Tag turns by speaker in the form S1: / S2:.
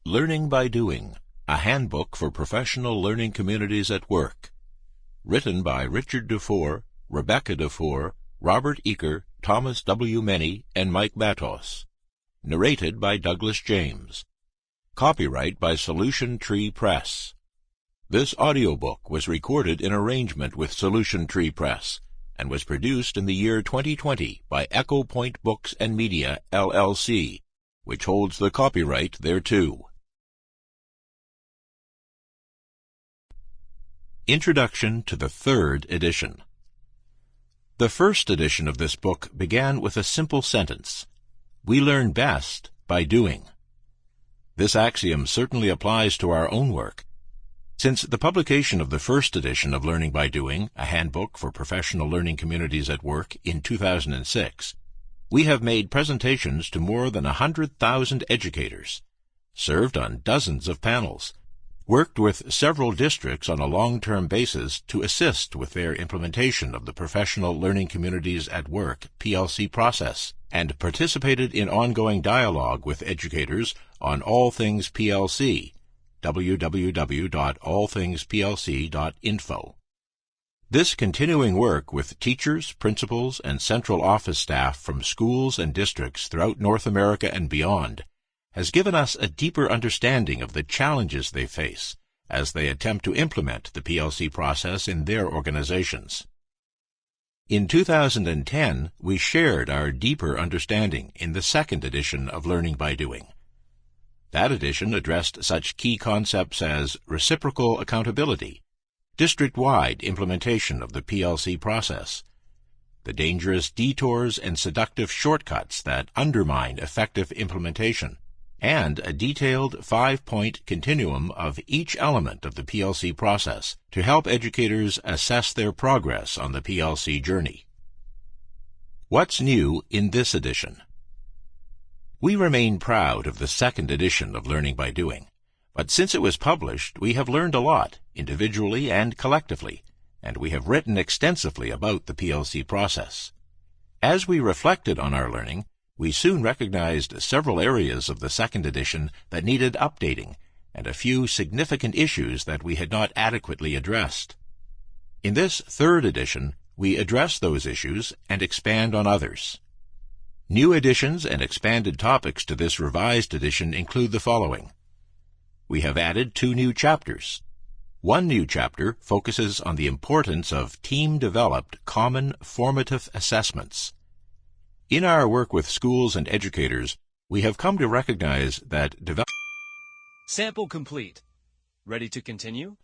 S1: Learning by Doing, a Handbook for Professional Learning Communities at Work. Written by Richard DuFour, Rebecca DuFour, Robert Eaker, Thomas W. Meny, and Mike Mattos. Narrated by Douglas James. Copyright by Solution Tree Press. This audiobook was recorded in arrangement with Solution Tree Press and was produced in the year 2020 by Echo Point Books and Media, LLC, which holds the copyright thereto. Introduction to the third edition. The first edition of this book began with a simple sentence: "We learn best by doing." This axiom certainly applies to our own work. Since the publication of the first edition of Learning by Doing, a Handbook for Professional Learning Communities at Work, in 2006, we have made presentations to more than 100,000 educators, served on dozens of panels, worked with several districts on a long-term basis to assist with their implementation of the Professional Learning Communities at Work PLC process, and participated in ongoing dialogue with educators on all things PLC, www.allthingsplc.info. This continuing work with teachers, principals, and central office staff from schools and districts throughout North America and beyond has given us a deeper understanding of the challenges they face as they attempt to implement the PLC process in their organizations. In 2010, we shared our deeper understanding in the second edition of Learning by Doing. That edition addressed such key concepts as reciprocal accountability, district-wide implementation of the PLC process, the dangerous detours and seductive shortcuts that undermine effective implementation, and a detailed 5-point continuum of each element of the PLC process to help educators assess their progress on the PLC journey. What's new in this edition? We remain proud of the second edition of Learning by Doing, but since it was published, we have learned a lot, individually and collectively, and we have written extensively about the PLC process. As we reflected on our learning, we soon recognized several areas of the second edition that needed updating, and a few significant issues that we had not adequately addressed. In this third edition, we address those issues and expand on others. New additions and expanded topics to this revised edition include the following. We have added 2 new chapters. One new chapter focuses on the importance of team-developed common formative assessments. In our work with schools and educators, we have come to recognize that
S2: Sample complete. Ready to continue?